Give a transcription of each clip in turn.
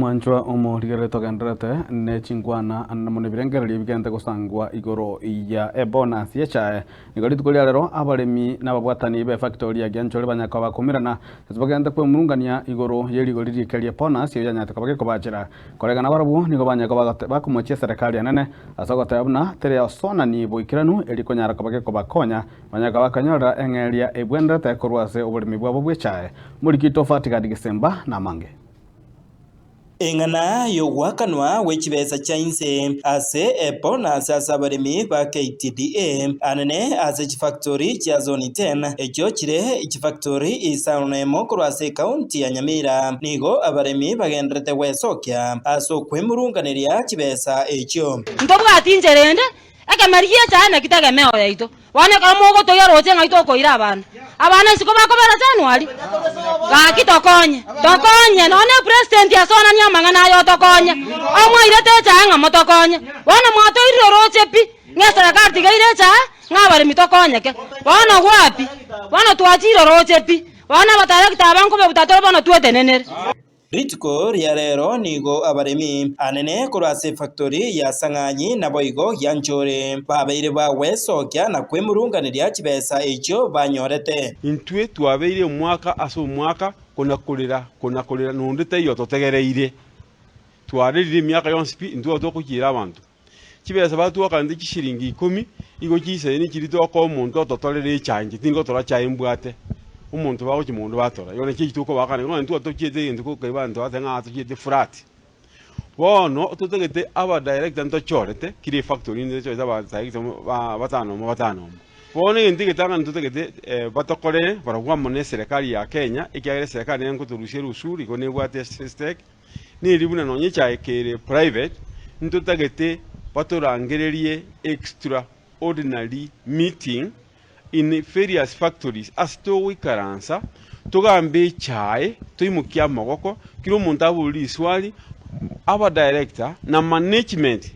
Mwanchwa omorigere togenderete ne chingwana na munebirengereri bigente gusangwa igoro ya bonus yechae igori tukuria rero abaremi n'ababwatani be factory ya Gyanchore banyaka bakumirana bagende kwe murungania igoro yerigori rikerie bonus yo yanyata kabage kobachira korega na barabu nigo banyaka bakumochia serikali anene asogota yabuna tere osona ni boikiranu erikonyara kabage kobakonya banyaka bakanyora engeria ebwendete korwase oburemi bwabo bwechae murikito fatiga disemba na mange Engana yogwakanwa wechibesa chainse ase bonus asa baremi ba KTDA anene ase chifactory cha zone 10 echo chire chifactory isaune mokoro ase county ya Nyamira nigo abaremi bagendrete wesokya aso kwemurunganiria chibesa echo ndobwati njerende akamarie cyane kitagemeo yaito wane kamogo to yaroche ngaito ko ira abana siko bakobera January tokonye none president yasona nyamangana yo tokonye omwa irete cyanga motokonye wana mwato iroroche pi ngesera karti gaire cha ngabare mitokonye ke wana wapi wana tuachiro roche pi wana batara kitabanko be butatoro bana tuetenenere Ritiko rero nigo abaremi anene kurase factory ya Sanganyi na boigo Gyanchore babeire ba wesokya na kwemurunganiria chibesa echo banyorete intwe twabeire umwaka aso umwaka kona kolera nundete yo totegereire twarerire myaka yonsipi ntwa tokukira abantu chibesa batu akande kishiringi 10 igo chise ni kirito ko omuntu totolere ichange tingo tora chaimbwate umuntu bawo kimundu batora yone kituko bakane ngo ntu atokiete into ko kaibantu atenga atokiete frat wono tutegete aba director nto chorete kiri factory nde choza ba director batano wono ndige tanga tutegete batokore baragwa mone serikali ya Kenya ikiagere serikali yangu turushira usuri ko nebwate stake ni libuna nonye chaekere private ntutegete batorangererie extraordinary meeting in various factories as to wikaransa tugambe chae tuimukia mogoko kilo muntu abuli swali aba director na management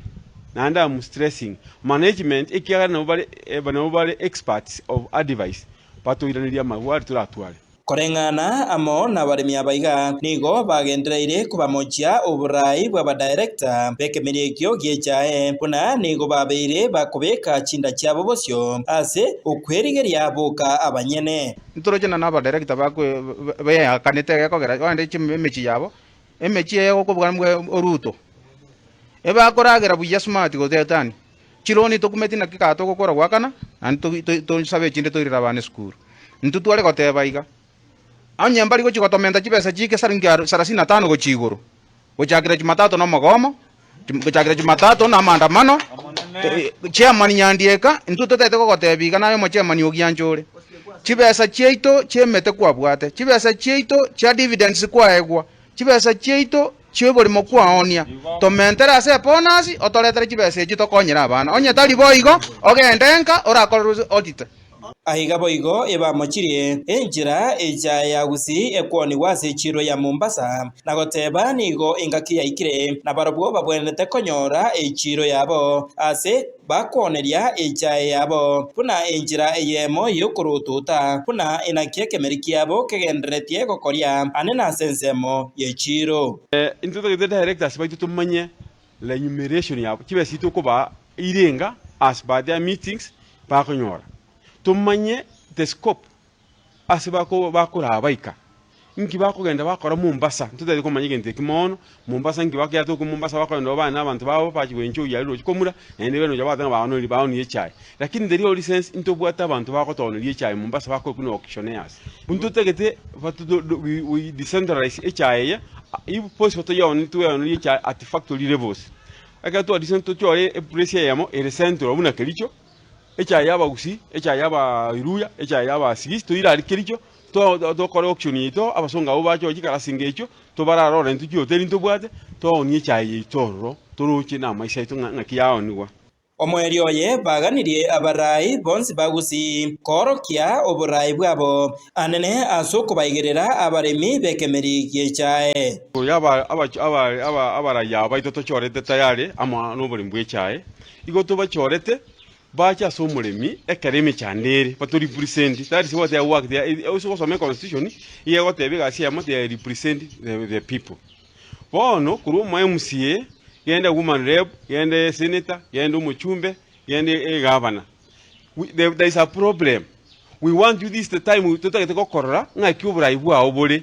na anda am stressing management ikiaga no bale experts of advice patoiraniria magwari turatwale korengana amo na baremi abaiga nigo bagendereire kubamochia oburai bwa director bekemerekyo gyechae puna nigo babeire bakobeka chinda cyabo bosyo ase okwerigeria boka abanyene ntorojena na director bakwe beya kanete kogera wande chimechi yabo emechi yego kubwanwe oruto ebakoragera buya smart gotetani chironi tokumeti na kikato gukora gwakana antu to sabe chinde to irira bane school ntutware gotebaiga anyambari go chikotomenda chibesa chike saringia 35 go chiguru gochagira Jumatatu no magomo gochagira Jumatatu na maandamano chairman Nyandieka ntutete go gotebiga nayo mo chairman Ogyanchore chibesa cheito chemete kwabwate chibesa cheito cha dividends kwaegwa chibesa cheito chebori mo kwaonia tomentera ase bonus otoletere chibesa echito konyera abana onye tali boigo ogendenka orakorwa audit ahiga boigo eba mochirie enjira eja ya gusi ekwoni wase chiro ya Mombasa na goteba nigo ingaki yaikire na barabwo babwenete konyora echiro yabo ase bakoneria eja yabo puna enjira eyemo yokurututa puna inakie kemeriki yabo kegenderetie gokoria anena sensemo yechiro into the directors baitu tumanye la enumeration yabo kibesito kuba irenga as by their meetings bakonyora tumanye the scope asibako bakora abaika nki bakugenda bakora Mombasa ntutari kumanye gente kimono Mombasa nki bakya to ku Mombasa bakora bana abantu babo pakwencho yaliro komura ende beno jabatanga baano li baano yechai lakini the real sense into bwata abantu bakotono yechai Mombasa bako kuno auctioneers buntutegete we decentralize echai if possible to yaoni to yaoni yechai at factory levels akato addition chore price yamo e centro una kelicho echa yaba gusi echa yaba iruya echa yaba sigis to ira kiricho to kore auction ito abasonga ubacho gikara singecho to bararo rentu kyo teri to bwate to ni echa yitoro to ruchi na maisha ito ngakiyawo niwa omweri oye baganirie abarai bonsi bagusi korokia oburai bwabo anene asoko baigerera abaremi bekemeri gyechae yaba abarai abaito to chorete tayari ama no buri mbwechae igo to bachorete bacha so mulemi ekareme chandere but to represent that is what they work there also some constitution here what they be say they represent the people bono kuri umu MCA yende woman rep yende senator yende umuchumbe yende governor. There is a problem. We want you this the time tutakete kokorora ngaki uburayi bwawo buri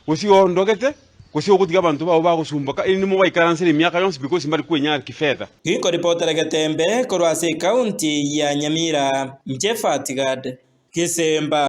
usi ondogete kusi okutiga abantu bawo bagusumbuka ini mu baikaransire myaka yonse because mbali kwenya kifedha. Kiko reporter Gatembe korwase county ya Nyamira Mjefatigad Kisemba.